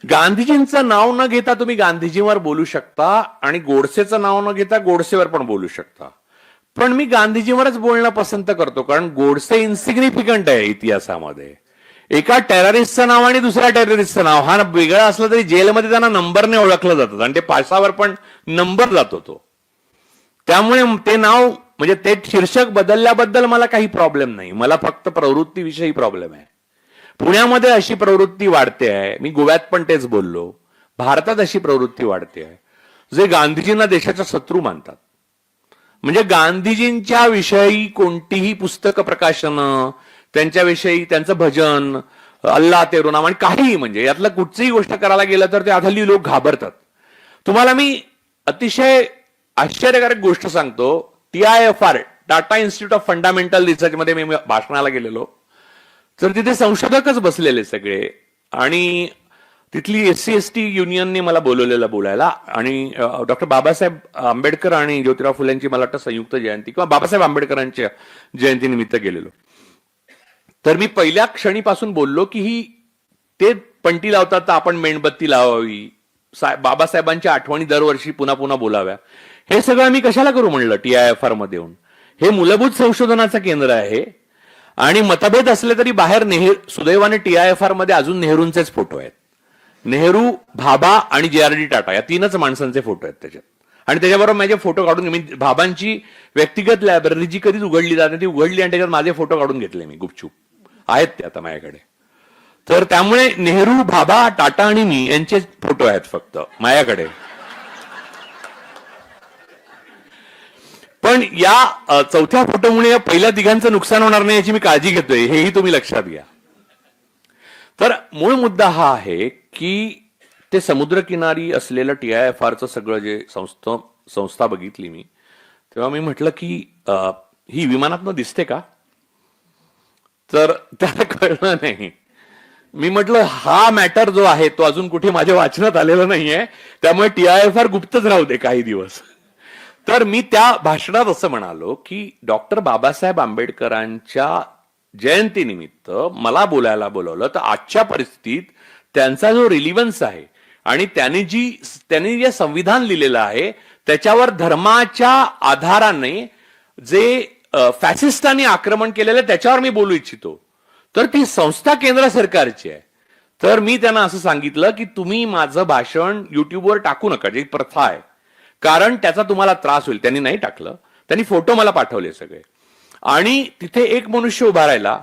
गांधीजींचं नाव न घेता तुम्ही गांधीजींवर बोलू शकता आणि गोडसेचं नाव न घेता गोडसेवर पण बोलू शकता. पण मी गांधीजींवरच बोलणं पसंत करतो, कारण गोडसे इन्सिग्निफिकंट आहे इतिहासामध्ये. एका टेररिस्टचं नाव आणि दुसऱ्या टेररिस्टचं नाव हा वेगळा असलं तरी जेलमध्ये त्यांना नंबरने ओळखलं जातं आणि ते पासावर पण नंबर जातो तो. त्यामुळे ते नाव म्हणजे ते शीर्षक बदलल्याबद्दल मला काही प्रॉब्लेम नाही. मला फक्त प्रवृत्तीविषयी प्रॉब्लेम आहे. पुण्यामध्ये अशी प्रवृत्ती वाढते आहे, मी गोव्यात पण तेच बोललो, भारतात अशी प्रवृत्ती वाढते आहे, जे गांधीजींना देशाचा शत्रू मानतात. म्हणजे गांधीजींच्या विषयी कोणतीही पुस्तक प्रकाशनं, त्यांच्याविषयी त्यांचं भजन, अल्ला तेरो नाम आणि काहीही, म्हणजे यातलं कुठचीही गोष्ट करायला गेलं तर ते हल्ली लोक घाबरतात. तुम्हाला मी अतिशय आश्चर्यकारक गोष्ट सांगतो. TIFR, Tata institute of fundamental research मध्ये मी भाषणाला गेलेलो, तर तिथे संशोधकच बसलेले सगळे आणि तिथली SC ST युनियनने मला बोलवलेलं बोलायला आणि डॉक्टर बाबासाहेब आंबेडकर आणि ज्योतिराव फुलेंची मला वाटतं संयुक्त जयंती किंवा बाबासाहेब आंबेडकरांच्या जयंतीनिमित्त गेलेलो. तर मी पहिल्या क्षणीपासून बोललो की ही ते पणती लावतात तर आपण मेणबत्ती लावावी, बाबासाहेबांच्या आठवणी दरवर्षी पुन्हा पुन्हा बोलाव्या. हे सगळं आम्ही कशाला करू म्हणलं TIFR मध्ये येऊन. हे मूलभूत संशोधनाचं केंद्र आहे आणि मतभेद असले तरी बाहेर सुदैवाने TIFR मध्ये अजून नेहरूंचेच फोटो आहेत. नेहरू, भाभा आणि JRD टाटा या तीनच माणसांचे फोटो आहेत त्याच्यात. आणि त्याच्याबरोबर माझे फोटो काढून मी भाभांची व्यक्तिगत लायब्ररी जी कधीच उघडली जाते ती उघडली आणि त्याच्यात माझे फोटो काढून घेतले मी गुपचूप. आहेत ते आता माझ्याकडे. तर त्यामुळे नेहरू, भाभा, टाटा आणि मी यांचे फोटो आहेत फक्त माझ्याकडे. पण या चौथ्या फोटोमुळे पहिल्या तिघांचं नुकसान होणार नाही याची मी काळजी घेतोय, हेही तुम्ही लक्षात घ्या. तर मूळ मुद्दा हा आहे की ते समुद्रकिनारी असलेलं TIFRचं सगळं जे संस्था बघितली मी, तेव्हा मी म्हटलं की ही विमानातनं दिसते का, तर त्याला कळलं नाही. मी म्हटलं हा मॅटर जो आहे तो अजून कुठे माझ्या वाचनात आलेला नाहीये, त्यामुळे TIFR गुप्तच राहू दे काही दिवस. तर मी त्या भाषणात असं म्हणालो की डॉक्टर बाबासाहेब आंबेडकरांच्या जयंतीनिमित्त मला बोलायला बोलवलं तर आजच्या परिस्थितीत त्यांचा जो रिलिव्हन्स आहे आणि त्यांनी जे संविधान लिहिलेलं आहे त्याच्यावर धर्माच्या आधाराने जे फॅसिस्टांनी आक्रमण केलेलं त्याच्यावर मी बोलू इच्छितो. तर ती संस्था केंद्र सरकारची आहे. तर मी त्यांना असं सांगितलं की तुम्ही माझं भाषण युट्यूबवर टाकू नका, जी प्रथा आहे, कारण त्याचा तुम्हाला त्रास होईल. त्यांनी नाही टाकलं, त्यांनी फोटो मला पाठवले सगळे आणि तिथे एक मनुष्य उभा राहिला